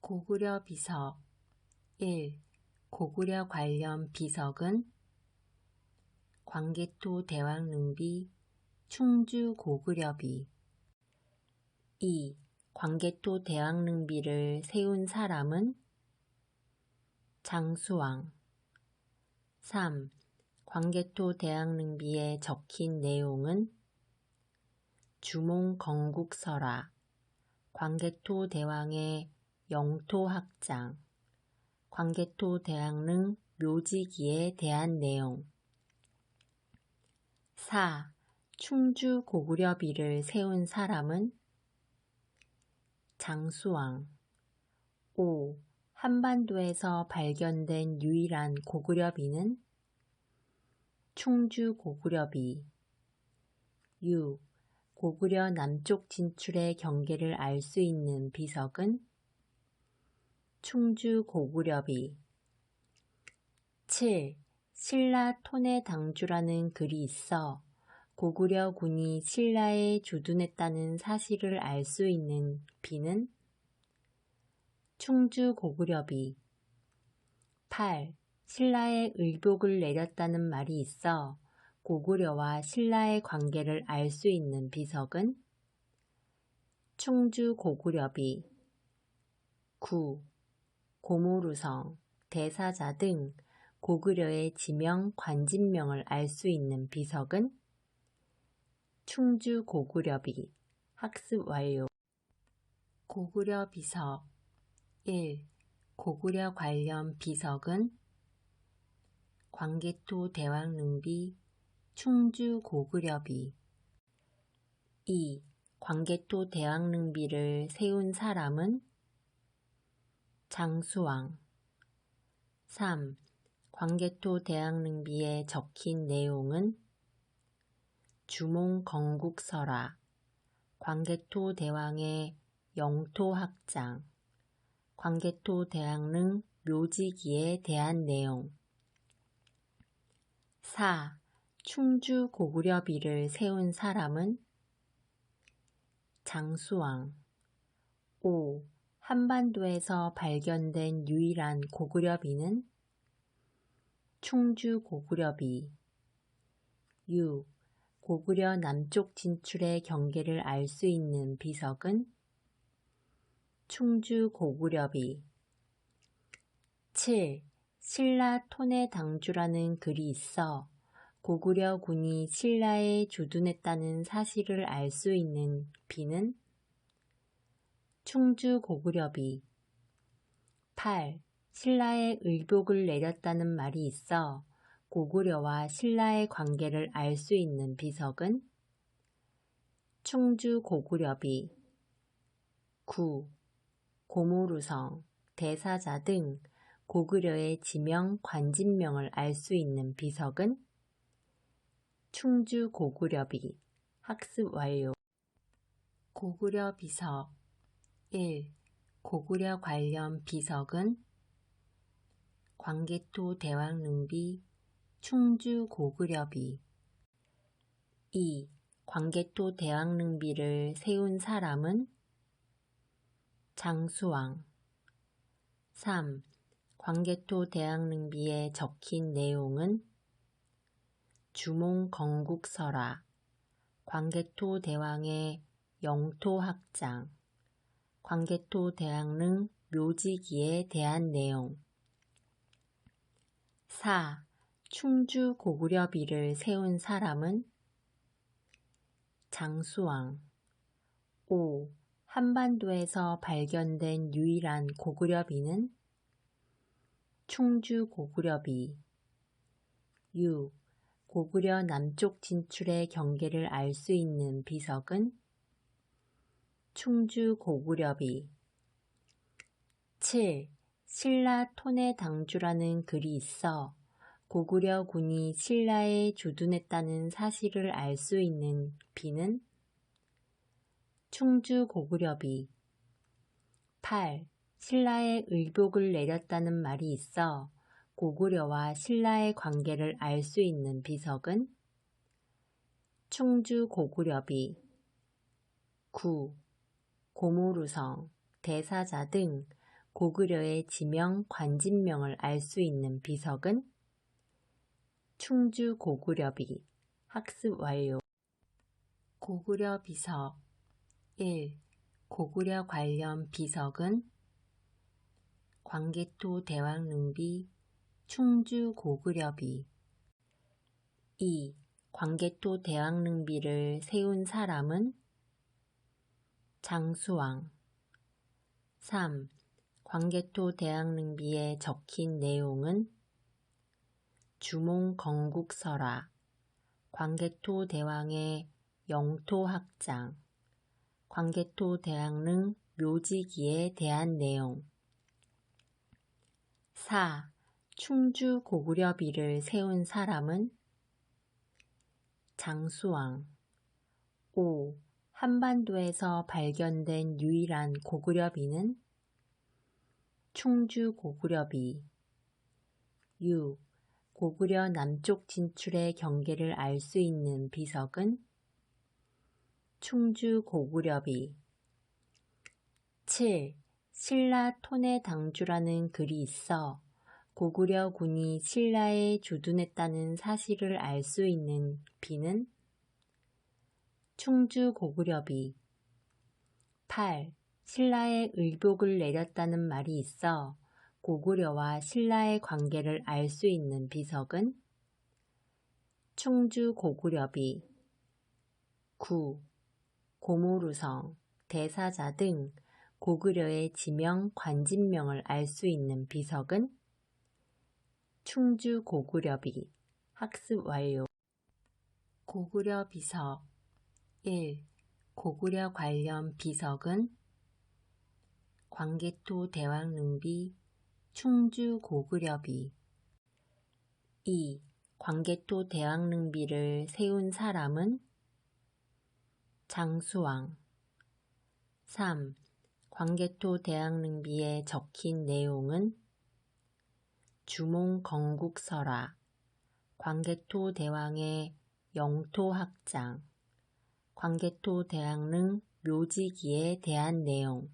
고구려 비석 1. 고구려 관련 비석은 광개토 대왕릉비 충주 고구려비 2. 광개토 대왕릉비를 세운 사람은 장수왕 3. 광개토 대왕릉비에 적힌 내용은 주몽건국설화, 광개토 대왕의 영토학장, 광개토 대왕릉 묘지기에 대한 내용 4. 충주 고구려비를 세운 사람은 장수왕 5. 한반도에서 발견된 유일한 고구려비는 충주 고구려비 6. 고구려 남쪽 진출의 경계를 알 수 있는 비석은 충주 고구려비 7. 신라 토내 당주라는 글이 있어 고구려 군이 신라에 주둔했다는 사실을 알 수 있는 비는 충주 고구려비 8. 신라에 의복을 내렸다는 말이 있어 고구려와 신라의 관계를 알 수 있는 비석은 충주 고구려비 9. 고모루성, 대사자 등 고구려의 지명, 관진명을 알 수 있는 비석은 충주 고구려비. 학습 완료. 고구려 비석 1. 고구려 관련 비석은 광개토 대왕릉비 충주 고구려비 2. 광개토 대왕릉비를 세운 사람은 장수왕 3. 광개토 대왕릉비에 적힌 내용은 주몽건국설화, 광개토 대왕의 영토학장, 광개토 대왕릉 묘지기에 대한 내용 4. 충주 고구려비를 세운 사람은 장수왕 5. 한반도에서 발견된 유일한 고구려비는 충주 고구려비 6. 고구려 남쪽 진출의 경계를 알 수 있는 비석은 충주 고구려비 7. 신라 토내 당주라는 글이 있어 고구려 군이 신라에 주둔했다는 사실을 알 수 있는 비는 충주 고구려비 8. 신라에 의복을 내렸다는 말이 있어 고구려와 신라의 관계를 알 수 있는 비석은 충주 고구려비 9. 고모루성, 대사자 등 고구려의 지명, 관진명을 알 수 있는 비석은 충주 고구려비. 학습 완료. 고구려 비석 1. 고구려 관련 비석은 광개토 대왕릉비 충주 고구려비 2. 광개토 대왕릉비를 세운 사람은 장수왕 3. 광개토 대왕릉비에 적힌 내용은 주몽건국설화, 광개토 대왕의 영토학장, 광개토 대왕릉 묘지기에 대한 내용 4. 충주 고구려비를 세운 사람은 장수왕 5. 한반도에서 발견된 유일한 고구려비는 충주 고구려비 6. 고구려 남쪽 진출의 경계를 알 수 있는 비석은 충주 고구려비 7. 신라 토내 당주라는 글이 있어 고구려 군이 신라에 주둔했다는 사실을 알 수 있는 비는 충주 고구려비 8. 신라에 의복을 내렸다는 말이 있어 고구려와 신라의 관계를 알 수 있는 비석은 충주 고구려비 9. 고모루성, 대사자 등 고구려의 지명, 관진명을 알 수 있는 비석은 충주 고구려비. 학습 완료. 고구려 비석 1. 고구려 관련 비석은 광개토 대왕릉비, 충주 고구려비. 2. 광개토 대왕릉비를 세운 사람은 장수왕. 3. 광개토 대왕릉비에 적힌 내용은 주몽건국설화, 광개토 대왕의 영토학장, 광개토 대왕릉 묘지기에 대한 내용. 4. 충주 고구려비를 세운 사람은 장수왕. 5. 한반도에서 발견된 유일한 고구려비는 충주 고구려비. 6. 고구려 남쪽 진출의 경계를 알 수 있는 비석은 충주 고구려비. 7. 신라 토내당주라는 글이 있어 고구려 군이 신라에 주둔했다는 사실을 알 수 있는 비는 충주 고구려비. 8. 신라에 의복을 내렸다는 말이 있어 고구려와 신라의 관계를 알 수 있는 비석은 충주 고구려비. 9. 고모루성, 대사자 등 고구려의 지명, 관진명을 알 수 있는 비석은 충주 고구려비. 학습 완료. 고구려 비석 1. 고구려 관련 비석은 광개토 대왕릉비, 충주 고구려비. 2. 광개토 대왕릉비를 세운 사람은 장수왕. 3. 광개토 대왕릉비에 적힌 내용은 주몽건국설화, 광개토 대왕의 영토학장, 광개토 대왕릉 묘지기에 대한 내용.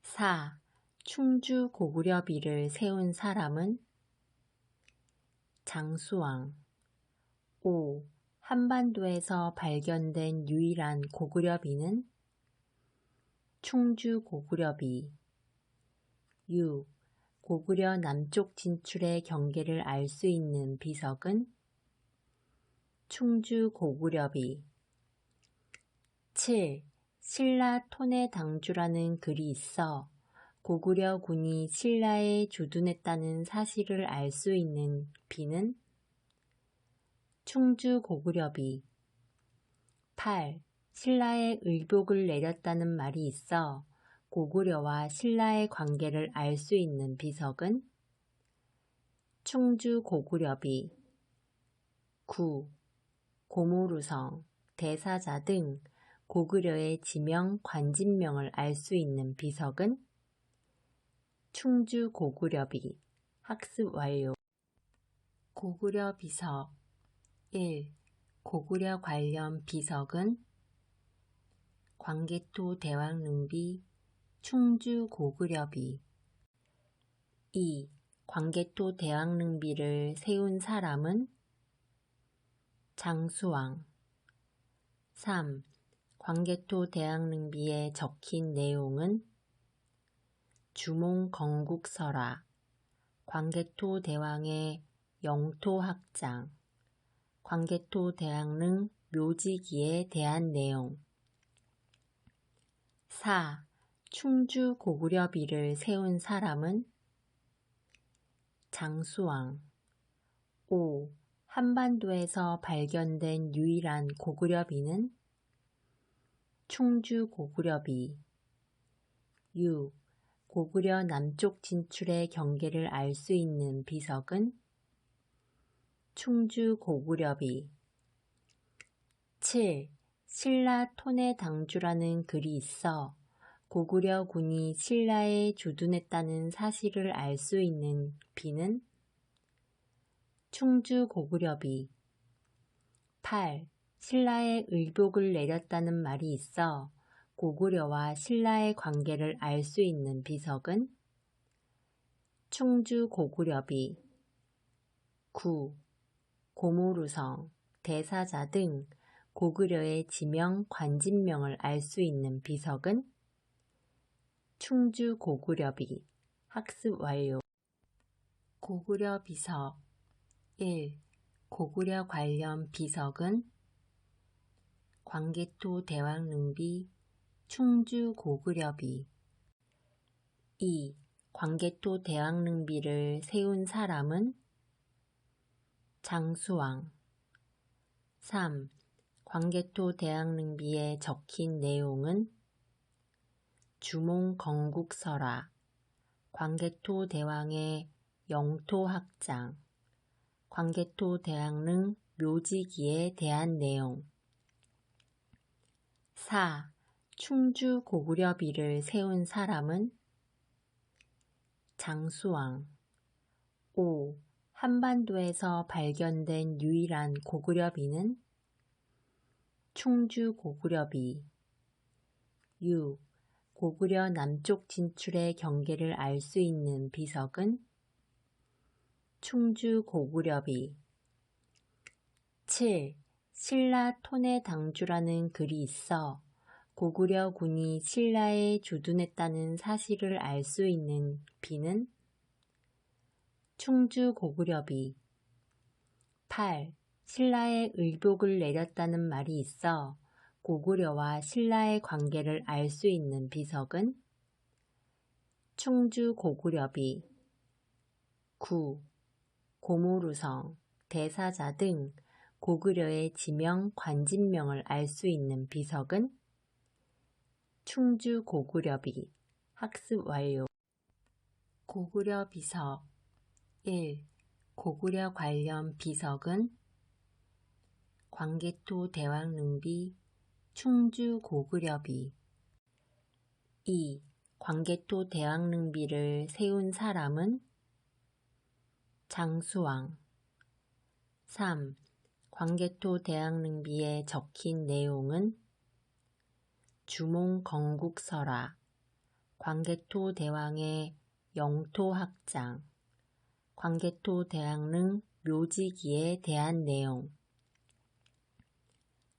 4. 충주 고구려비를 세운 사람은 장수왕. 5. 한반도에서 발견된 유일한 고구려비는 충주 고구려비. 6. 고구려 남쪽 진출의 경계를 알 수 있는 비석은 충주 고구려비. 7. 신라 토내당주라는 글이 있어 고구려 군이 신라에 주둔했다는 사실을 알 수 있는 비는 충주 고구려비. 8. 신라에 의복을 내렸다는 말이 있어 고구려와 신라의 관계를 알 수 있는 비석은 충주 고구려비. 9. 고모루성, 대사자 등 고구려의 지명, 관진명을 알 수 있는 비석은 충주 고구려비. 학습 완료. 고구려 비석 1. 고구려 관련 비석은 광개토 대왕릉비, 충주 고구려비. 2. 광개토 대왕릉비를 세운 사람은 장수왕. 3. 광개토 대왕릉비에 적힌 내용은 주몽건국설화, 광개토 대왕의 영토학장, 광개토 대왕릉 묘지기에 대한 내용. 4. 충주 고구려비를 세운 사람은 장수왕. 5. 한반도에서 발견된 유일한 고구려비는 충주 고구려비. 6. 고구려 남쪽 진출의 경계를 알 수 있는 비석은 충주 고구려비. 7. 신라 토내당주라는 글이 있어 고구려 군이 신라에 주둔했다는 사실을 알 수 있는 비는 충주 고구려비. 8. 신라에 의복을 내렸다는 말이 있어 고구려와 신라의 관계를 알 수 있는 비석은 충주 고구려비, 구, 고무루성, 대사자 등 고구려의 지명, 관직명을 알 수 있는 비석은 충주 고구려비. 학습 완료. 고구려 비석 1. 고구려 관련 비석은 광개토 대왕릉비, 충주 고구려비. 2. 광개토 대왕릉비를 세운 사람은 장수왕. 3. 광개토 대왕릉비에 적힌 내용은 주몽건국설화, 광개토 대왕의 영토학장, 광개토 대왕릉 묘지기에 대한 내용. 4. 충주 고구려비를 세운 사람은 장수왕. 5. 한반도에서 발견된 유일한 고구려비는 충주 고구려비. 6. 고구려 남쪽 진출의 경계를 알 수 있는 비석은 충주 고구려비. 7. 신라 토내 당주라는 글이 있어 고구려 군이 신라에 주둔했다는 사실을 알 수 있는 비는 충주 고구려비. 8. 신라에 의복을 내렸다는 말이 있어 고구려와 신라의 관계를 알 수 있는 비석은 충주 고구려비. 9. 고무루성, 대사자 등 고구려의 지명, 관직명을 알 수 있는 비석은 충주 고구려비. 학습 완료. 고구려 비석 1. 고구려 관련 비석은 광개토 대왕릉비, 충주 고구려비. 2. 광개토 대왕릉비를 세운 사람은 장수왕. 3. 광개토 대왕릉비에 적힌 내용은 주몽건국설화, 광개토 대왕의 영토학장, 광개토 대왕릉 묘지기에 대한 내용.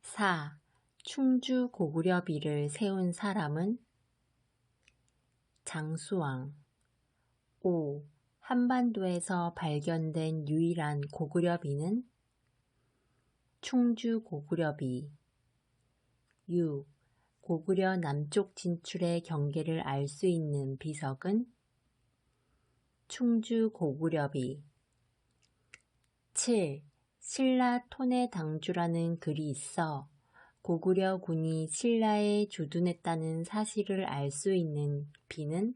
4. 충주 고구려비를 세운 사람은 장수왕. 5. 한반도에서 발견된 유일한 고구려비는 충주 고구려비. 6. 고구려 남쪽 진출의 경계를 알 수 있는 비석은 충주 고구려비. 7. 신라 토내 당주라는 글이 있어 고구려 군이 신라에 주둔했다는 사실을 알 수 있는 비는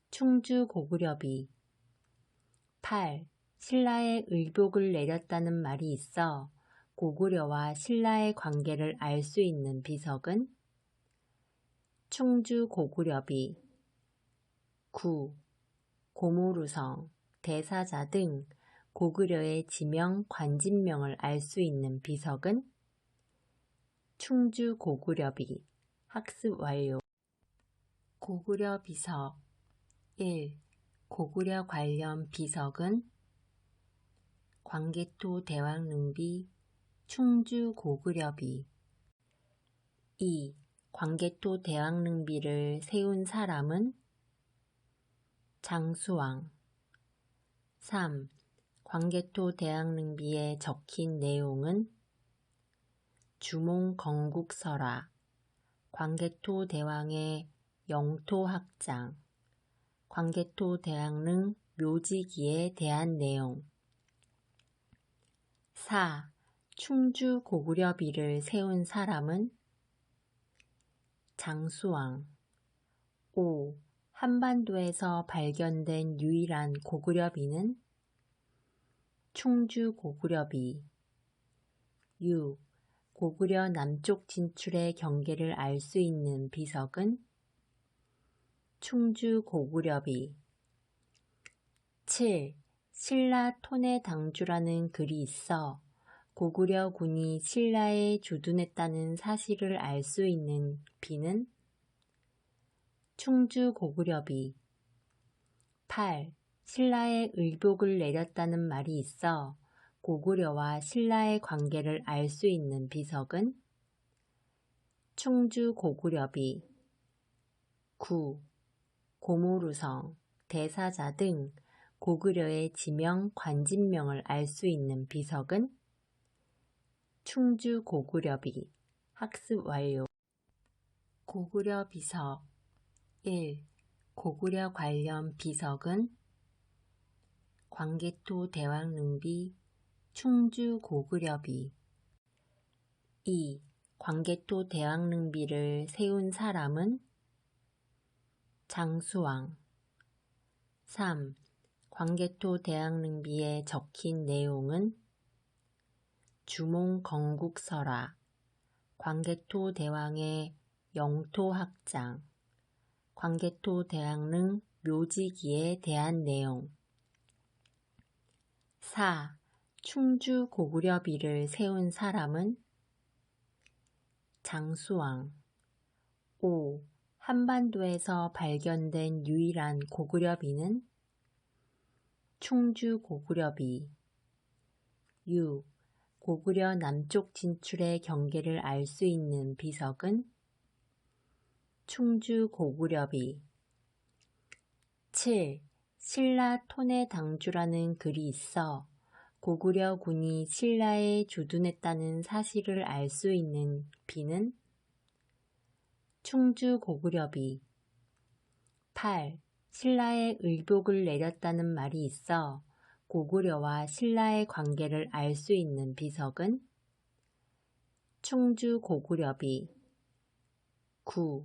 충주 고구려비. 8. 신라에 의복을 내렸다는 말이 있어 고구려와 신라의 관계를 알 수 있는 비석은 충주 고구려비. 9. 고무루성, 대사자 등 고구려의 지명, 관직명을 알 수 있는 비석은 충주 고구려비. 학습 완료. 고구려 비석 1. 고구려 관련 비석은 광개토 대왕릉비, 충주 고구려비. 2. 광개토 대왕릉비를 세운 사람은 장수왕. 3. 광개토 대왕릉비에 적힌 내용은 주몽건국설화, 광개토 대왕의 영토학장, 광개토 대왕릉 묘지기에 대한 내용. 4. 충주 고구려비를 세운 사람은 장수왕. 5. 한반도에서 발견된 유일한 고구려비는 충주 고구려비. 6. 고구려 남쪽 진출의 경계를 알 수 있는 비석은 충주 고구려비. 7. 신라 토내 당주라는 글이 있어 고구려군이 신라에 주둔했다는 사실을 알 수 있는 비는 충주 고구려비. 8. 신라에 의복을 내렸다는 말이 있어 고구려와 신라의 관계를 알 수 있는 비석은 충주 고구려비. 9. 고모루성, 대사자 등 고구려의 지명, 관직명을 알 수 있는 비석은 충주 고구려비. 학습 완료. 고구려 비석. 1. 고구려 관련 비석은 광개토 대왕릉비, 충주 고구려비. 2. 광개토 대왕릉비를 세운 사람은 장수왕. 3. 광개토 대왕릉비에 적힌 내용은 주몽건국설화, 광개토 대왕의 영토학장, 광개토 대왕릉 묘지기에 대한 내용. 4. 충주 고구려비를 세운 사람은 장수왕. 5. 한반도에서 발견된 유일한 고구려비는 충주 고구려비. 6. 고구려 남쪽 진출의 경계를 알 수 있는 비석은 충주 고구려비. 7. 신라 토내당주라는 글이 있어 고구려군이 신라에 주둔했다는 사실을 알 수 있는 비는 충주 고구려비. 8. 신라에 의복을 내렸다는 말이 있어 고구려와 신라의 관계를 알 수 있는 비석은 충주 고구려비. 9.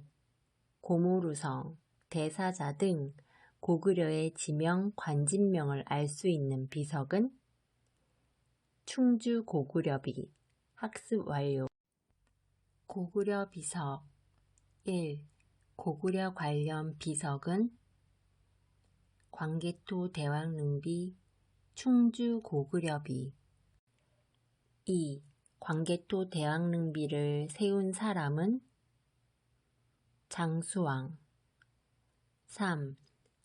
고모루성, 대사자 등 고구려의 지명, 관직명을 알 수 있는 비석은 충주 고구려비. 학습 완료. 고구려 비석. 1. 고구려 관련 비석은 광개토 대왕릉비, 충주 고구려비. 2. 광개토 대왕릉비를 세운 사람은 장수왕. 3.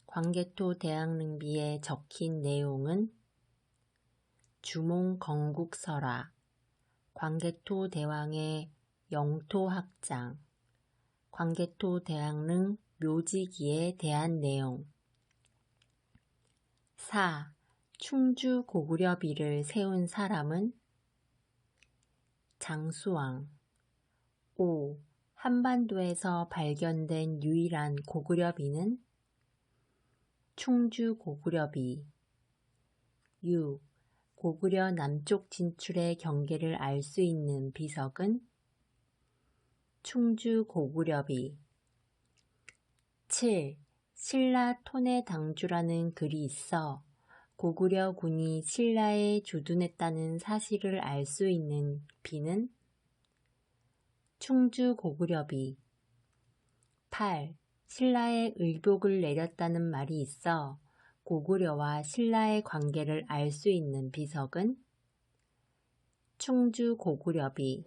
광개토 대왕릉비에 적힌 내용은 주몽건국설화, 광개토 대왕의 영토학장, 광개토 대왕릉 묘지기에 대한 내용. 4. 충주 고구려비를 세운 사람은 장수왕. 5. 한반도에서 발견된 유일한 고구려비는 충주 고구려비. 6. 고구려 남쪽 진출의 경계를 알 수 있는 비석은 충주 고구려비. 7. 신라 토내당주라는 글이 있어 고구려군이 신라에 주둔했다는 사실을 알 수 있는 비는 충주 고구려비. 8. 신라에 의복을 내렸다는 말이 있어 고구려와 신라의 관계를 알 수 있는 비석은 충주 고구려비.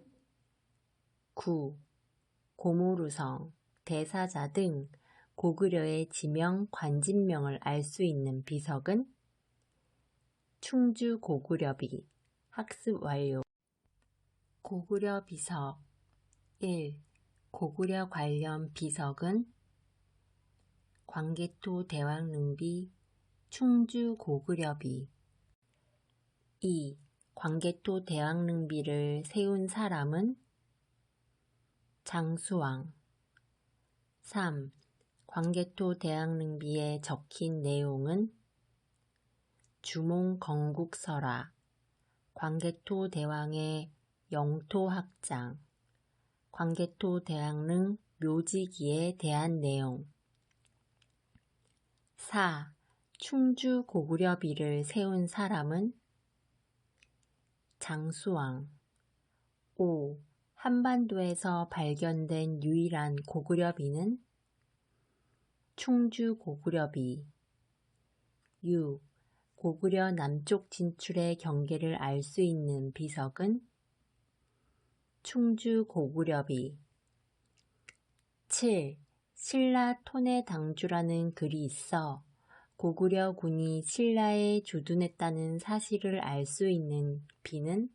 9. 고모루성, 대사자 등 고구려의 지명, 관직명을 알 수 있는 비석은 충주 고구려비. 학습 완료. 고구려 비석. 1. 고구려 관련 비석은 광개토 대왕릉비, 충주 고구려비. 2. 광개토 대왕릉비를 세운 사람은 장수왕. 3. 광개토 대왕릉비에 적힌 내용은 주몽건국설화, 광개토 대왕의 영토학장, 광개토 대왕릉 묘지기에 대한 내용. 4. 충주 고구려비를 세운 사람은 장수왕. 5. 한반도에서 발견된 유일한 고구려비는 충주 고구려비. 6. 고구려 남쪽 진출의 경계를 알 수 있는 비석은 충주 고구려비. 7. 신라 톤의 당주라는 글이 있어 고구려 군이 신라에 주둔했다는 사실을 알 수 있는 비는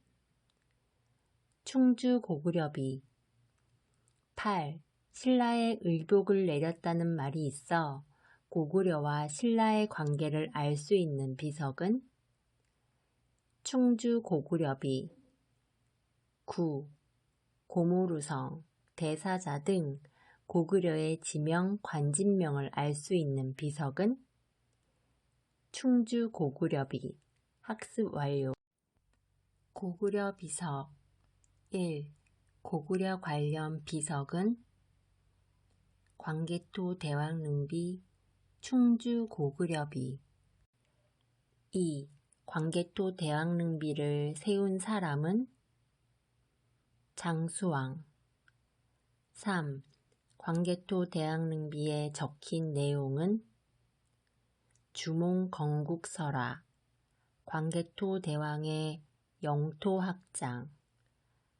충주 고구려비. 8. 신라에 의복을 내렸다는 말이 있어 고구려와 신라의 관계를 알 수 있는 비석은 충주 고구려비. 9. 고모루성, 대사자 등 고구려의 지명, 관진명을 알 수 있는 비석은 충주 고구려비. 학습 완료. 고구려 비석. 1. 고구려 관련 비석은 광개토 대왕릉비, 충주 고구려비. 2. 광개토 대왕릉비를 세운 사람은 장수왕. 3. 광개토 대왕릉비에 적힌 내용은 주몽건국설화, 광개토 대왕의 영토학장,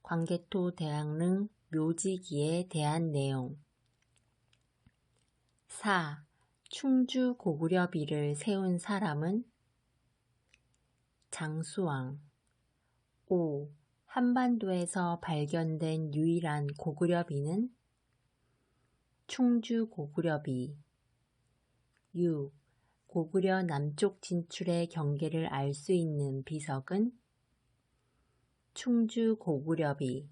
광개토 대왕릉 묘지기에 대한 내용. 4. 충주 고구려비를 세운 사람은 장수왕. 5. 한반도에서 발견된 유일한 고구려비는 충주 고구려비. 6. 고구려 남쪽 진출의 경계를 알 수 있는 비석은 충주 고구려비.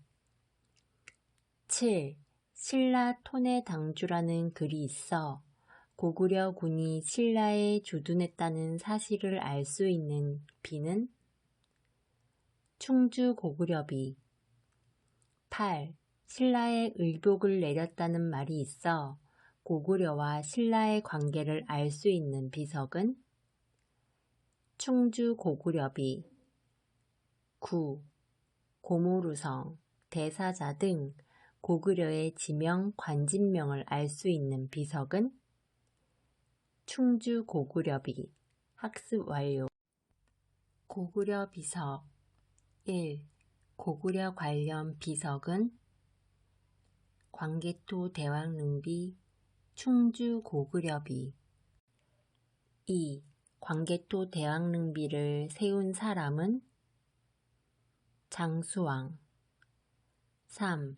7. 신라 톤의 당주라는 글이 있어 고구려 군이 신라에 주둔했다는 사실을 알 수 있는 비는 충주 고구려비. 8. 신라에 의복을 내렸다는 말이 있어 고구려와 신라의 관계를 알 수 있는 비석은 충주 고구려비. 9. 고모루성, 대사자 등 고구려의 지명, 관진명을 알 수 있는 비석은 충주 고구려비. 학습 완료. 고구려 비석. 1. 고구려 관련 비석은 광개토 대왕릉비, 충주 고구려비. 2. 광개토 대왕릉비를 세운 사람은 장수왕. 3.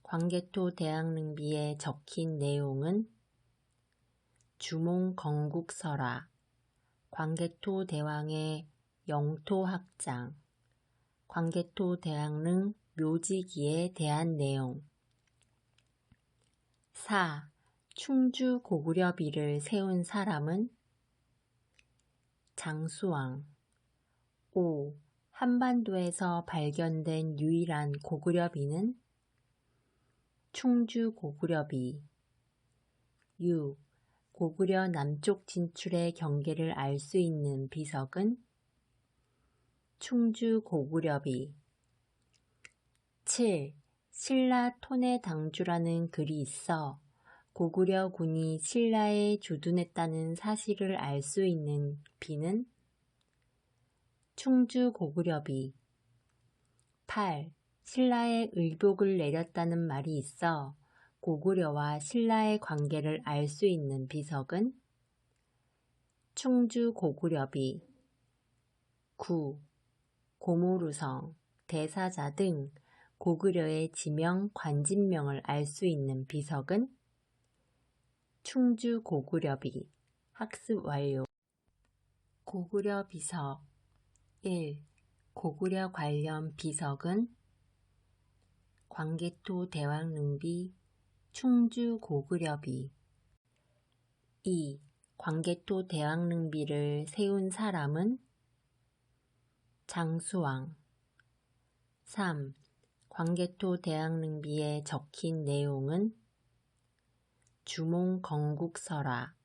광개토 대왕릉비에 적힌 내용은 주몽건국설화, 광개토 대왕의 영토학장, 광개토 대왕릉 묘지기에 대한 내용. 4. 충주 고구려비를 세운 사람은 장수왕. 5. 한반도에서 발견된 유일한 고구려비는 충주 고구려비. 6. 고구려 남쪽 진출의 경계를 알 수 있는 비석은 충주 고구려비. 7. 신라 톤의 당주라는 글이 있어 고구려 군이 신라에 주둔했다는 사실을 알 수 있는 비는 충주 고구려비. 8. 신라에 의복을 내렸다는 말이 있어 고구려와 신라의 관계를 알 수 있는 비석은 충주 고구려비. 9. 고모루성, 대사자 등 고구려의 지명, 관진명을 알 수 있는 비석은 충주 고구려비. 학습 완료. 고구려 비석. 1. 고구려 관련 비석은 광개토 대왕릉비, 충주 고구려비. 2. 광개토 대왕릉비를 세운 사람은 장수왕. 3. 광개토 대왕릉비에 적힌 내용은 주몽건국설화,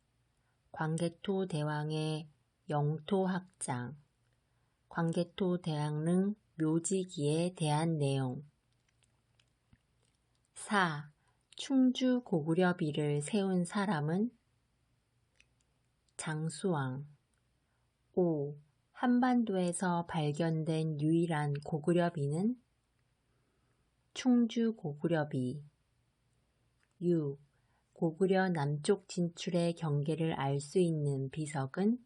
광개토 대왕의 영토학장, 광개토 대왕릉 묘지기에 대한 내용. 4. 충주 고구려비를 세운 사람은 장수왕. 5. 한반도에서 발견된 유일한 고구려 비는 충주 고구려 비. 6. 고구려 남쪽 진출의 경계를 알 수 있는 비석은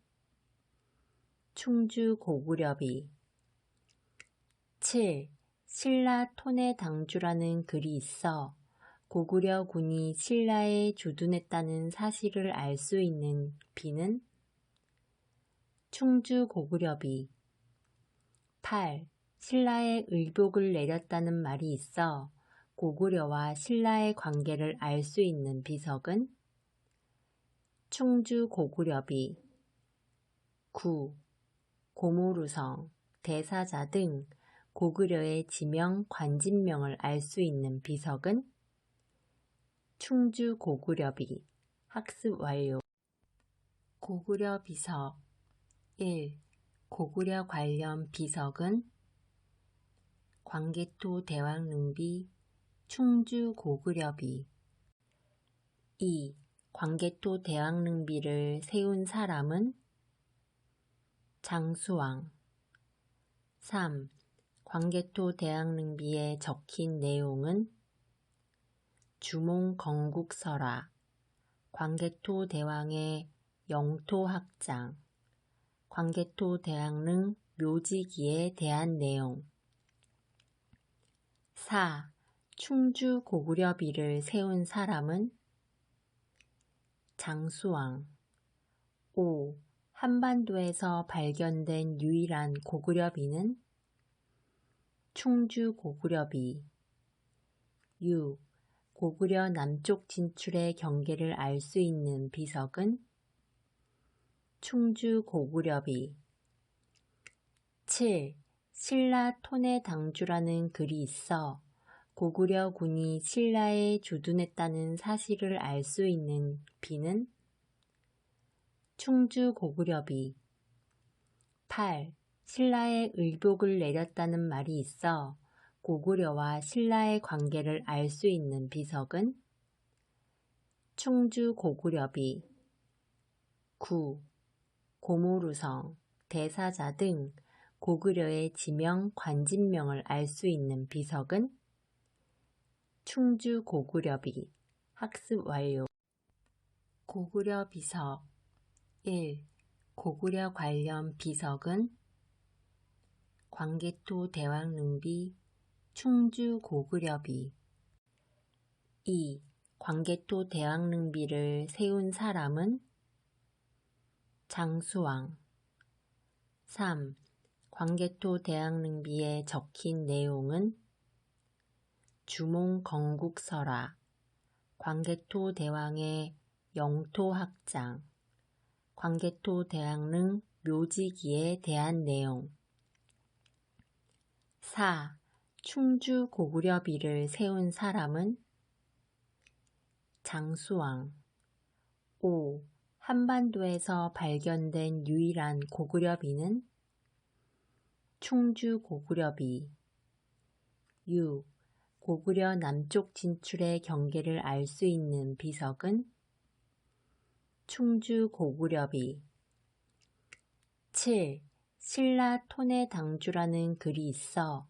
충주 고구려 비. 7. 신라 톤의 당주라는 글이 있어 고구려 군이 신라에 주둔했다는 사실을 알 수 있는 비는 충주 고구려 비. 8. 신라에 의복을 내렸다는 말이 있어 고구려와 신라의 관계를 알 수 있는 비석은 충주 고구려 비. 9. 고모루성, 대사자 등 고구려의 지명, 관진명을 알 수 있는 비석은 충주 고구려 비. 학습 완료. 고구려 비석 1. 고구려 관련 비석은 광개토 대왕릉비, 충주 고구려 비. 2. 광개토 대왕릉비를 세운 사람은 장수왕. 3. 광개토 대왕릉비에 적힌 내용은 주몽건국설화, 광개토 대왕의 영토학장, 광개토 대왕릉 묘지기에 대한 내용. 4. 충주 고구려 비를 세운 사람은 장수왕. 5. 한반도에서 발견된 유일한 고구려 비는 충주 고구려 비. 6. 고구려 남쪽 진출의 경계를 알 수 있는 비석은 충주 고구려 비. 7. 신라 톤의 당주라는 글이 있어 고구려 군이 신라에 주둔했다는 사실을 알 수 있는 비는 충주 고구려 비. 8. 신라에 의복을 내렸다는 말이 있어 고구려와 신라의 관계를 알 수 있는 비석은 충주 고구려 비. 9. 고모루성, 대사자 등 고구려의 지명, 관진명을 알 수 있는 비석은 충주 고구려 비. 학습 완료. 고구려 비석 1. 고구려 관련 비석은 광개토 대왕릉비, 충주 고구려 비. 2. 광개토 대왕릉비를 세운 사람은 장수왕. 3. 광개토 대왕릉비에 적힌 내용은 주몽건국설화, 광개토 대왕의 영토학장, 광개토 대왕릉 묘지기에 대한 내용. 4. 충주 고구려 비를 세운 사람은 장수왕. 5. 한반도에서 발견된 유일한 고구려 비는 충주 고구려 비. 6. 고구려 남쪽 진출의 경계를 알 수 있는 비석은 충주 고구려 비. 7. 신라 톤의 당주라는 글이 있어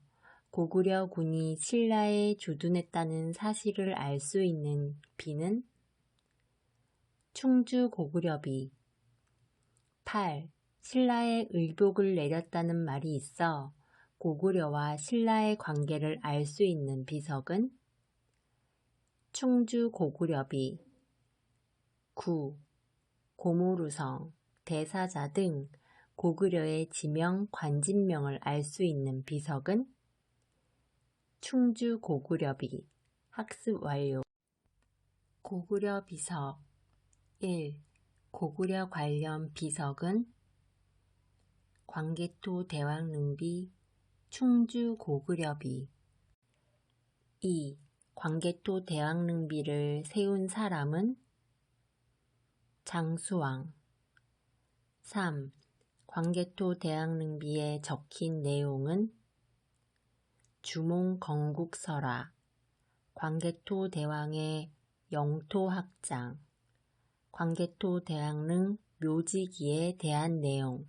고구려 군이 신라에 주둔했다는 사실을 알 수 있는 비는 충주 고구려 비. 8. 신라에 의복을 내렸다는 말이 있어 고구려와 신라의 관계를 알 수 있는 비석은 충주 고구려 비. 9. 고모루성, 대사자 등 고구려의 지명, 관진명을 알 수 있는 비석은 충주 고구려 비. 학습 완료. 고구려 비석 1. 고구려 관련 비석은 광개토 대왕릉비, 충주 고구려 비. 2. 광개토 대왕릉비를 세운 사람은 장수왕. 3. 광개토 대왕릉비에 적힌 내용은 주몽건국설화, 광개토 대왕의 영토학장, 광개토 대왕릉 묘지기에 대한 내용.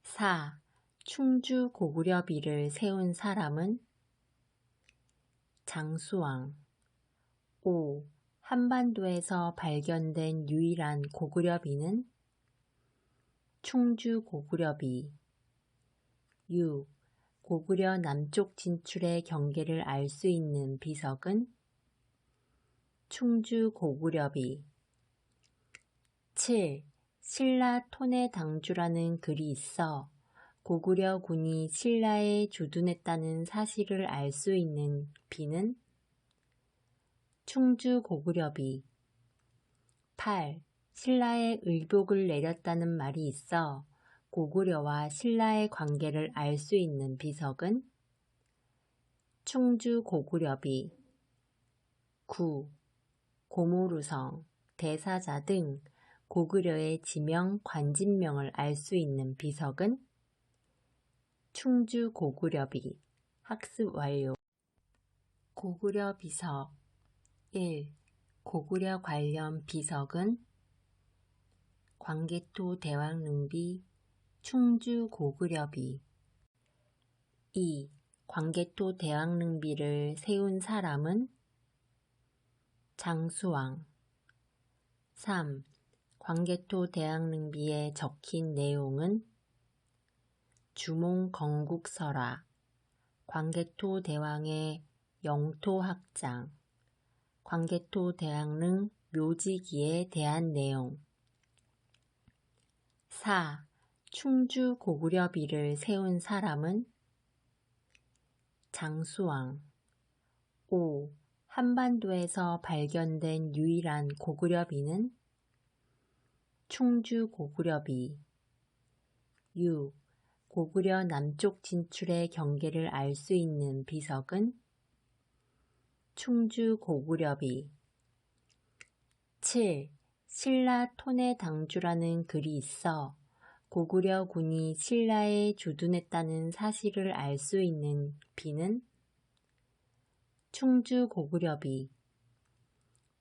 4. 충주 고구려비를 세운 사람은 장수왕. 5. 한반도에서 발견된 유일한 고구려비는 충주 고구려비. 6. 고구려 남쪽 진출의 경계를 알 수 있는 비석은 충주 고구려비. 7. 신라 톤의 당주라는 글이 있어 고구려 군이 신라에 주둔했다는 사실을 알 수 있는 비는 충주 고구려비. 8. 신라에 의복을 내렸다는 말이 있어 고구려와 신라의 관계를 알 수 있는 비석은 충주 고구려비. 9. 고모루성, 대사자 등 고구려의 지명, 관진명을 알 수 있는 비석은 충주 고구려비. 학습 완료. 고구려 비석. 1. 고구려 관련 비석은 광개토 대왕릉비, 충주 고구려비. 2. 광개토 대왕릉비를 세운 사람은 장수왕. 3. 광개토 대왕릉비에 적힌 내용은 주몽건국설화, 광개토 대왕의 영토학장, 광개토 대왕릉 묘지기에 대한 내용. 4. 충주 고구려비를 세운 사람은 장수왕. 5. 한반도에서 발견된 유일한 고구려비는 충주 고구려비. 6. 고구려 남쪽 진출의 경계를 알 수 있는 비석은 충주 고구려비. 7. 신라 톤의 당주라는 글이 있어 고구려 군이 신라에 주둔했다는 사실을 알 수 있는 비는 충주 고구려비.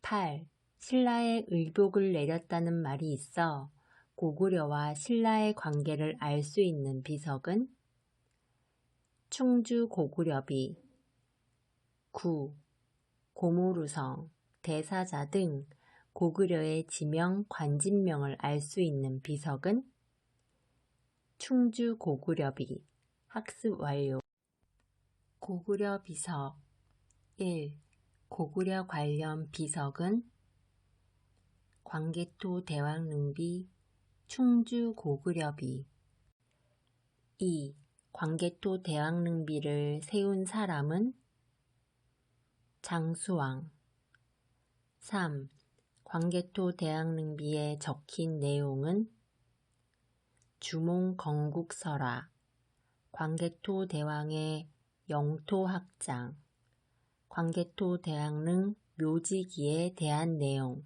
8. 신라에 의복을 내렸다는 말이 있어 고구려와 신라의 관계를 알 수 있는 비석은 충주 고구려비. 9. 고모루성, 대사자 등 고구려의 지명, 관진명을 알 수 있는 비석은 충주 고구려비. 학습 완료. 고구려 비석. 1. 고구려 관련 비석은 광개토 대왕릉비, 충주 고구려비. 2. 광개토 대왕릉비를 세운 사람은 장수왕. 3. 광개토 대왕릉비에 적힌 내용은 주몽건국설화, 광개토 대왕의 영토학장, 광개토 대왕릉 묘지기에 대한 내용.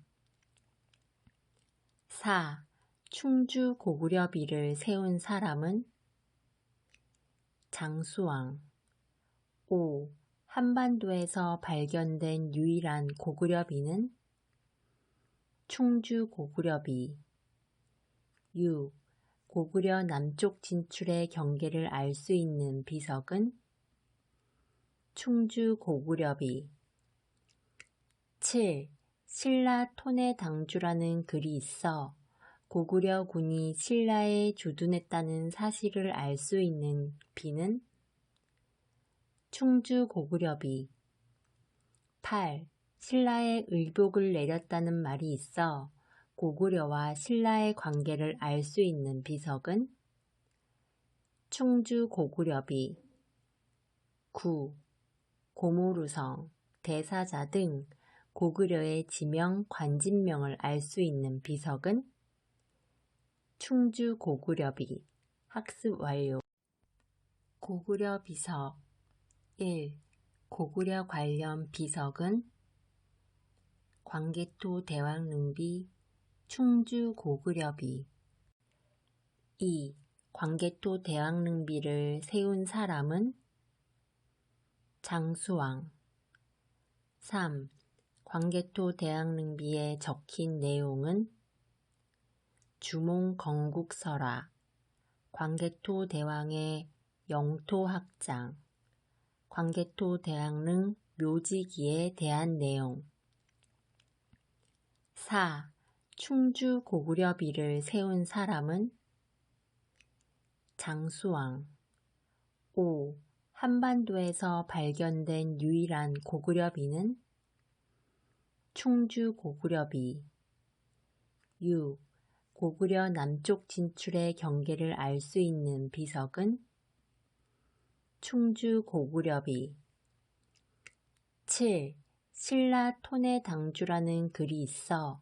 4. 충주 고구려비를 세운 사람은 장수왕. 5. 한반도에서 발견된 유일한 고구려비는 충주 고구려비. 6. 고구려 남쪽 진출의 경계를 알 수 있는 비석은 충주 고구려비. 7. 신라 톤의 당주라는 글이 있어 고구려 군이 신라에 주둔했다는 사실을 알 수 있는 비는 충주 고구려비. 8. 신라에 의복을 내렸다는 말이 있어 고구려와 신라의 관계를 알 수 있는 비석은 충주 고구려비. 9. 고모루성, 대사자 등 고구려의 지명, 관진명을 알 수 있는 비석은 충주 고구려비. 학습 완료. 고구려 비석. 1. 고구려 관련 비석은 광개토 대왕릉비, 충주 고구려비. 2. 광개토 대왕릉비를 세운 사람은 장수왕. 3. 광개토 대왕릉비에 적힌 내용은 주몽건국설화, 광개토 대왕의 영토 확장, 광개토 대왕릉 묘지기에 대한 내용. 4. 충주 고구려비를 세운 사람은? 장수왕. 5. 한반도에서 발견된 유일한 고구려비는? 충주 고구려비. 6. 고구려 남쪽 진출의 경계를 알 수 있는 비석은? 충주 고구려비. 7. 신라 톤의 당주라는 글이 있어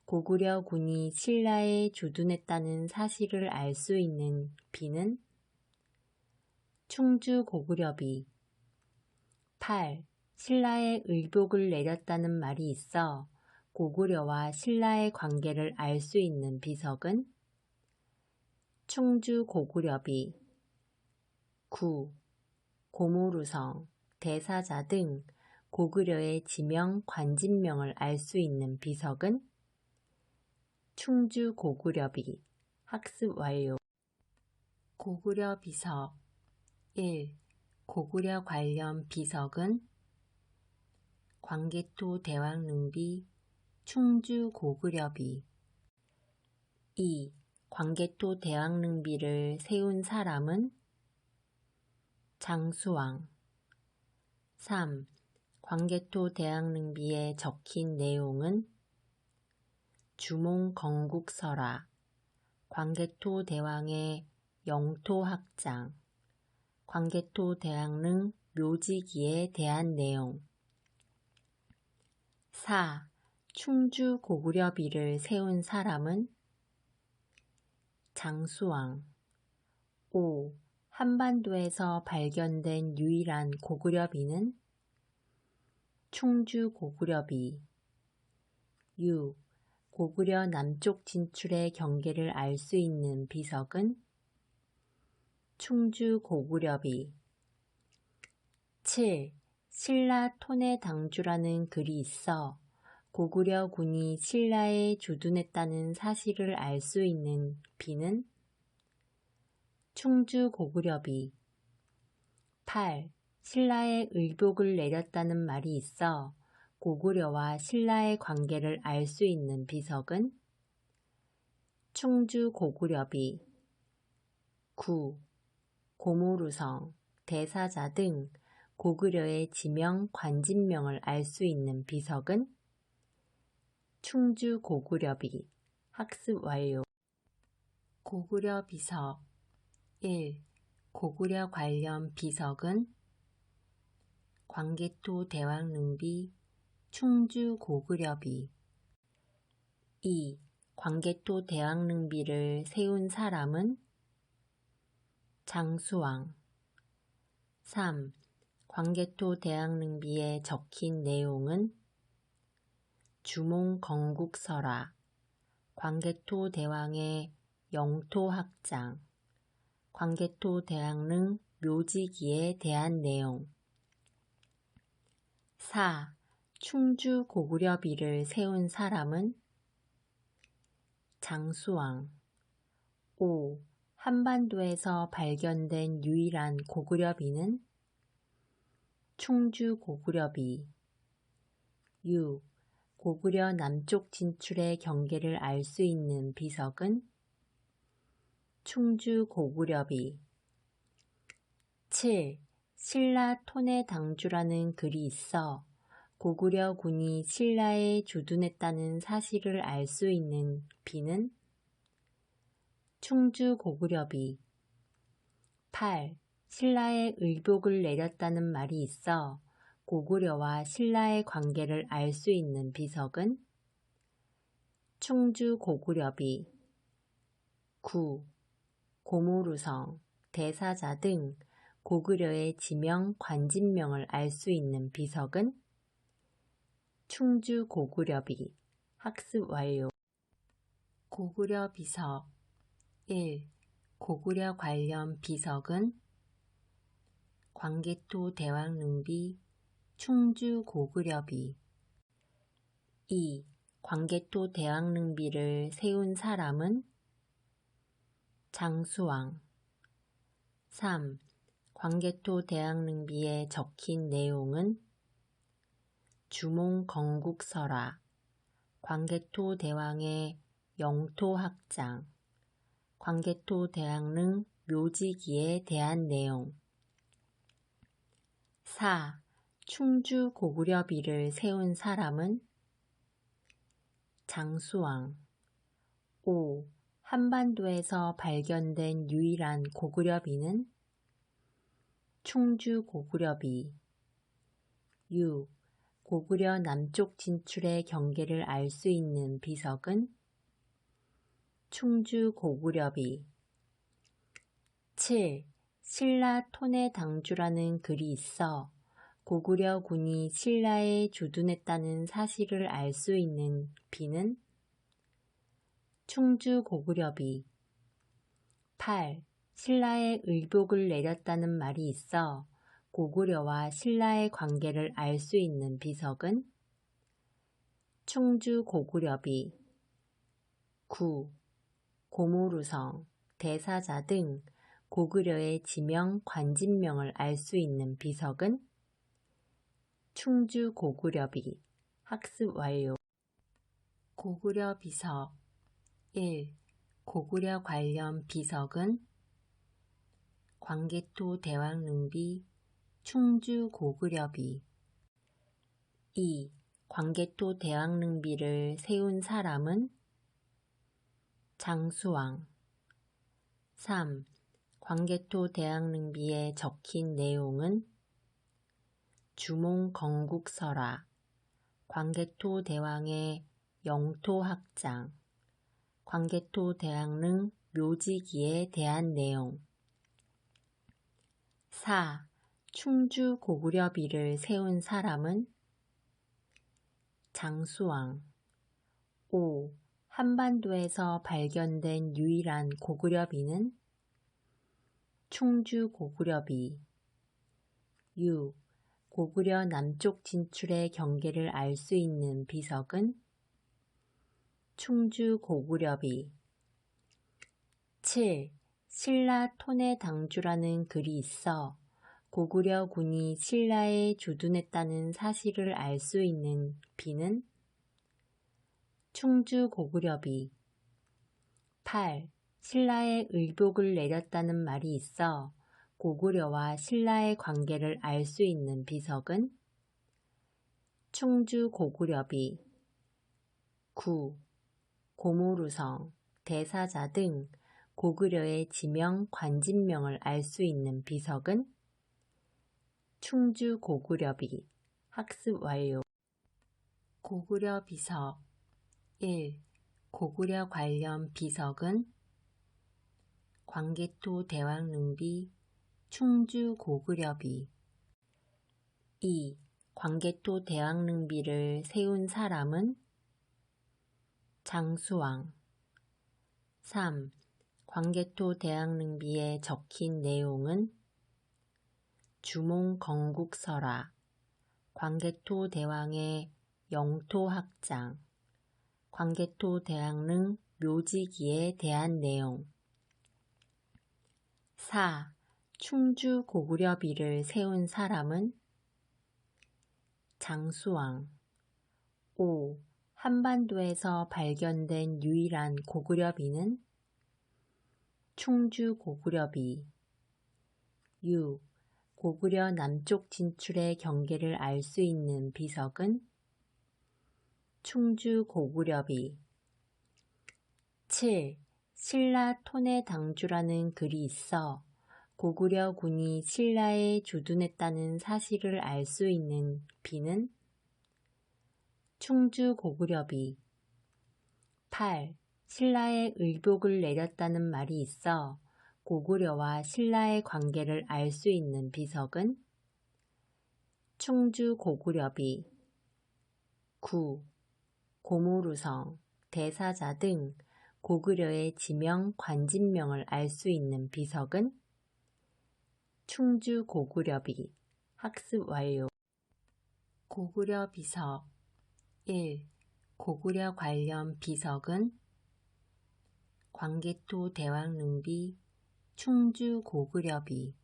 고구려 군이 신라에 주둔했다는 사실을 알 수 있는 비는? 충주 고구려비. 8. 신라에 의복을 내렸다는 말이 있어 고구려와 신라의 관계를 알 수 있는 비석은? 충주 고구려비. 9. 고무루성, 대사자 등 고구려의 지명, 관진명을 알 수 있는 비석은? 충주 고구려비. 학습 완료. 고구려 비석. 1. 고구려 관련 비석은? 광개토 대왕릉비, 충주 고구려비. 2. 광개토 대왕릉비를 세운 사람은? 장수왕. 3. 광개토 대왕릉비에 적힌 내용은? 주몽 건국설화, 광개토 대왕의 영토 확장, 광개토 대왕릉 묘지기에 대한 내용. 4. 충주 고구려비를 세운 사람은? 장수왕. 5. 한반도에서 발견된 유일한 고구려비는? 충주 고구려비. 6. 고구려 남쪽 진출의 경계를 알 수 있는 비석은? 충주 고구려비. 7. 신라 톤의 당주라는 글이 있어 고구려 군이 신라에 주둔했다는 사실을 알 수 있는 비는? 충주 고구려비. 8. 신라에 의복을 내렸다는 말이 있어 고구려와 신라의 관계를 알 수 있는 비석은? 충주 고구려비. 9. 고무루성, 대사자 등 고구려의 지명, 관진명을 알 수 있는 비석은? 충주 고구려비. 학습 완료. 고구려 비석. 1. 고구려 관련 비석은? 광개토 대왕릉비, 충주 고구려비. 2. 광개토 대왕릉비를 세운 사람은? 장수왕. 3. 광개토 대왕릉비에 적힌 내용은? 주몽 건국설화, 광개토 대왕의 영토 확장, 광개토 대왕릉 묘지기에 대한 내용. 4. 충주 고구려비를 세운 사람은? 장수왕. 5. 한반도에서 발견된 유일한 고구려비는? 충주 고구려비. 6. 고구려 남쪽 진출의 경계를 알 수 있는 비석은? 충주 고구려비. 7. 신라 톤의 당주라는 글이 있어 고구려 군이 신라에 주둔했다는 사실을 알 수 있는 비는? 충주 고구려비. 8. 신라에 의복을 내렸다는 말이 있어 고구려와 신라의 관계를 알 수 있는 비석은? 충주 고구려비. 9. 고무루성, 대사자 등 고구려의 지명, 관진명을 알 수 있는 비석은? 충주 고구려비. 학습 완료. 고구려 비석. 1. 고구려 관련 비석은? 광개토 대왕릉비, 충주 고구려비. 2. 광개토 대왕릉비를 세운 사람은? 장수왕. 3. 광개토 대왕릉비에 적힌 내용은 주몽건국설화, 광개토 대왕의 영토학장, 광개토 대왕릉 묘지기에 대한 내용. 4. 충주 고구려비를 세운 사람은 장수왕. 5. 한반도에서 발견된 유일한 고구려비는 충주 고구려비. 6. 고구려 남쪽 진출의 경계를 알 수 있는 비석은 충주 고구려비. 7. 신라 톤의 당주라는 글이 있어 고구려 군이 신라에 주둔했다는 사실을 알 수 있는 비는 충주 고구려비. 8. 신라에 의복을 내렸다는 말이 있어 고구려와 신라의 관계를 알 수 있는 비석은 충주 고구려비. 9. 고모루성, 대사자 등 고구려의 지명, 관진명을 알 수 있는 비석은 충주 고구려비. 학습 완료. 고구려 비석. 1. 고구려 관련 비석은 광개토 대왕릉비, 충주 고구려비. 2. 광개토 대왕릉비를 세운 사람은 장수왕. 3. 광개토 대왕릉비에 적힌 내용은 주몽건국설화, 광개토 대왕의 영토학장, 광개토 대왕릉 묘지기에 대한 내용. 4. 충주 고구려비를 세운 사람은 장수왕. 5. 한반도에서 발견된 유일한 고구려비는 충주 고구려비. 6. 고구려 남쪽 진출의 경계를 알 수 있는 비석은 충주 고구려비. 7. 신라 톤의 당주라는 글이 있어 고구려 군이 신라에 주둔했다는 사실을 알 수 있는 비는 충주 고구려비. 8. 신라에 의복을 내렸다는 말이 있어 고구려와 신라의 관계를 알 수 있는 비석은 충주 고구려비. 9. 고모루성, 대사자 등 고구려의 지명, 관진명을 알 수 있는 비석은 충주 고구려비. 학습 완료. 고구려 비석. 1. 고구려 관련 비석은 광개토 대왕릉비, 충주 고구려비. 2. 광개토 대왕릉비를 세운 사람은 장수왕. 3. 광개토 대왕릉비에 적힌 내용은 주몽건국설화, 광개토 대왕의 영토학장, 광개토 대왕릉 묘지기에 대한 내용. 4. 충주 고구려비를 세운 사람은 장수왕. 5. 한반도에서 발견된 유일한 고구려비는 충주 고구려비. 6. 고구려 남쪽 진출의 경계를 알 수 있는 비석은 충주 고구려비. 7. 신라 톤의 당주라는 글이 있어 고구려 군이 신라에 주둔했다는 사실을 알 수 있는 비는 충주 고구려비. 8. 신라에 의복을 내렸다는 말이 있어 고구려와 신라의 관계를 알 수 있는 비석은 충주 고구려비. 9. 고모루성, 대사자 등 고구려의 지명, 관진명을 알 수 있는 비석은 충주 고구려비. 학습 완료. 고구려 비석. 1. 고구려 관련 비석은 광개토 대왕릉비, 충주 고구려비.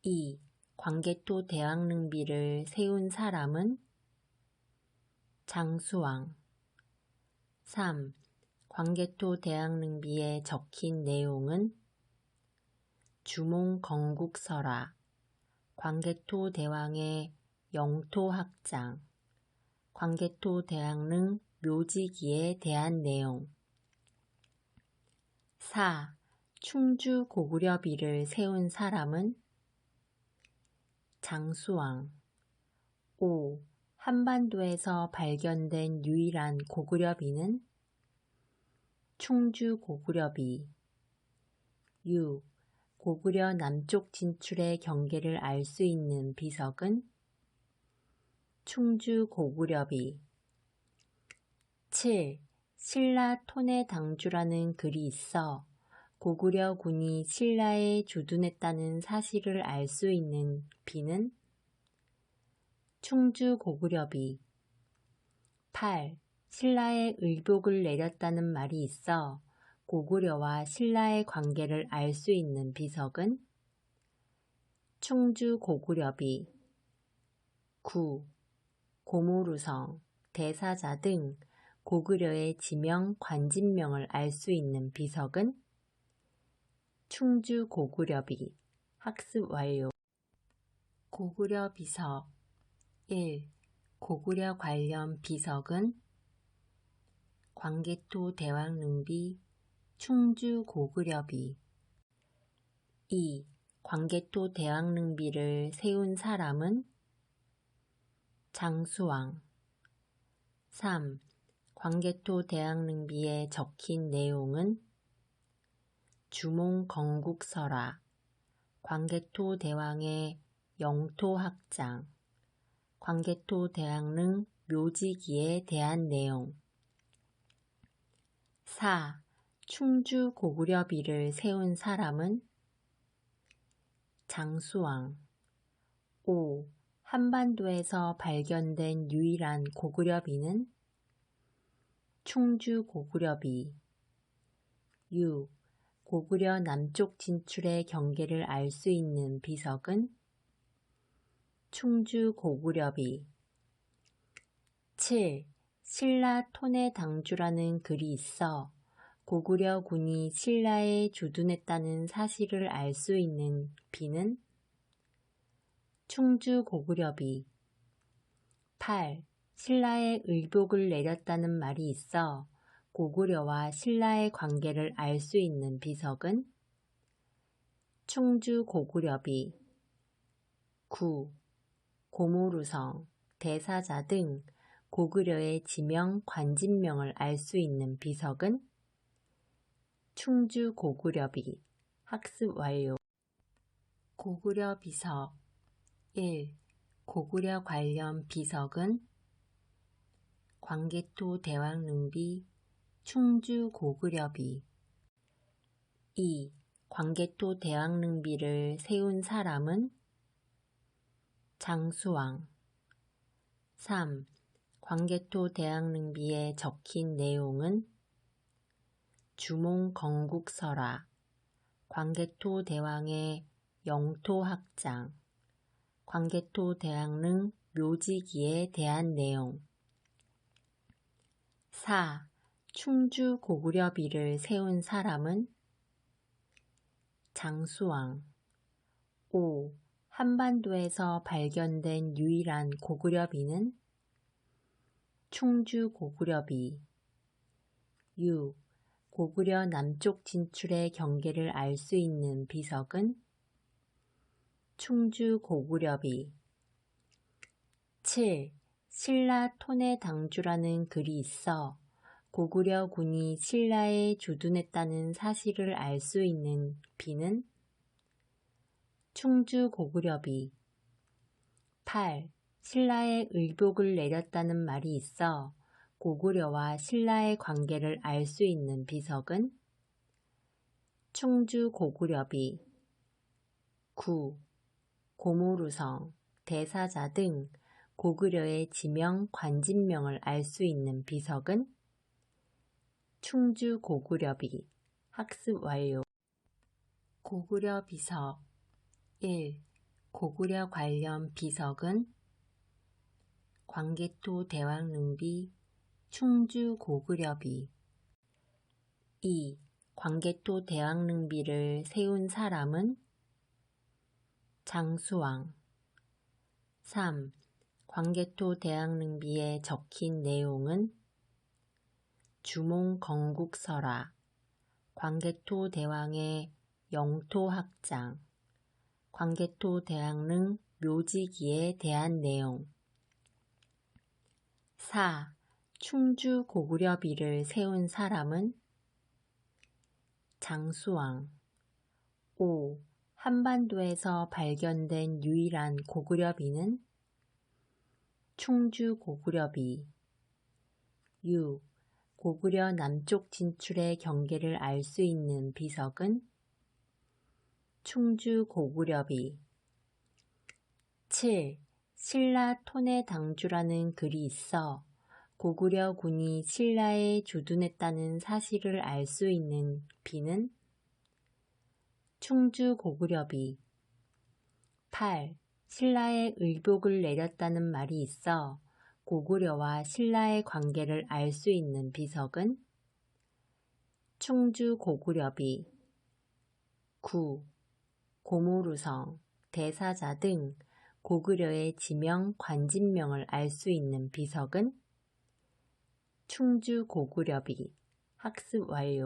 2. 광개토 대왕릉비를 세운 사람은 장수왕. 3. 광개토 대왕릉비에 적힌 내용은 주몽건국설화, 광개토 대왕의 영토학장, 광개토 대왕릉 묘지기에 대한 내용. 4. 충주 고구려비를 세운 사람은 장수왕. 5. 한반도에서 발견된 유일한 고구려비는 충주 고구려비. 6. 고구려 남쪽 진출의 경계를 알 수 있는 비석은 충주 고구려비. 7. 신라 토내 당주라는 글이 있어 고구려 군이 신라에 주둔했다는 사실을 알 수 있는 비는 충주 고구려비. 8. 신라에 의복을 내렸다는 말이 있어 고구려와 신라의 관계를 알 수 있는 비석은 충주 고구려비. 9. 고모루성, 대사자 등 고구려의 지명, 관진명을 알 수 있는 비석은 충주 고구려비. 학습 완료. 고구려 비석. 1. 고구려 관련 비석은 광개토 대왕릉비, 충주 고구려비. 2. 광개토 대왕릉비를 세운 사람은 장수왕. 3. 광개토 대왕릉비에 적힌 내용은 주몽건국설화, 광개토 대왕의 영토학장, 광개토 대왕릉 묘지기에 대한 내용. 4. 충주 고구려비를 세운 사람은 장수왕. 5. 한반도에서 발견된 유일한 고구려비는 충주 고구려비. 6. 고구려 남쪽 진출의 경계를 알 수 있는 비석은 충주 고구려비. 7. 신라 토내 당주라는 글이 있어 고구려 군이 신라에 주둔했다는 사실을 알 수 있는 비는 충주 고구려비. 8. 신라에 의복을 내렸다는 말이 있어 고구려와 신라의 관계를 알 수 있는 비석은 충주 고구려비. 9. 고모루성, 대사자 등 고구려의 지명, 관진명을 알 수 있는 비석은 충주 고구려비. 학습 완료. 고구려 비석. 1. 고구려 관련 비석은 광개토 대왕릉비, 충주 고구려비. 2. 광개토 대왕릉비를 세운 사람은 장수왕. 3. 광개토 대왕릉비에 적힌 내용은 주몽건국설화, 광개토 대왕의 영토학장, 광개토 대왕릉 묘지기에 대한 내용. 4. 충주 고구려비를 세운 사람은 장수왕. 5. 한반도에서 발견된 유일한 고구려비는 충주 고구려비. 6. 고구려 남쪽 진출의 경계를 알 수 있는 비석은 충주 고구려비. 7. 신라 토내 당주라는 글이 있어 고구려 군이 신라에 주둔했다는 사실을 알 수 있는 비는 충주 고구려비. 8. 신라에 의복을 내렸다는 말이 있어 고구려와 신라의 관계를 알 수 있는 비석은 충주 고구려비. 9. 고모루성, 대사자 등 고구려의 지명, 관진명을 알 수 있는 비석은 충주 고구려비. 학습 완료. 고구려 비석 1. 고구려 관련 비석은 광개토 대왕릉비 충주 고구려비 2. 광개토 대왕릉비를 세운 사람은 장수왕 3. 광개토 대왕릉비에 적힌 내용은 주몽건국설화, 광개토 대왕의 영토학장, 광개토 대왕릉 묘지기에 대한 내용 4. 충주 고구려비를 세운 사람은 장수왕 5. 한반도에서 발견된 유일한 고구려비는 충주 고구려비 6. 고구려 남쪽 진출의 경계를 알 수 있는 비석은 충주 고구려비 7. 신라 토내 당주라는 글이 있어 고구려 군이 신라에 주둔했다는 사실을 알 수 있는 비는 충주 고구려비 8. 신라에 의복을 내렸다는 말이 있어 고구려와 신라의 관계를 알 수 있는 비석은 충주 고구려비 9. 고모루성, 대사자 등 고구려의 지명, 관진명을 알 수 있는 비석은 충주 고구려비. 학습 완료.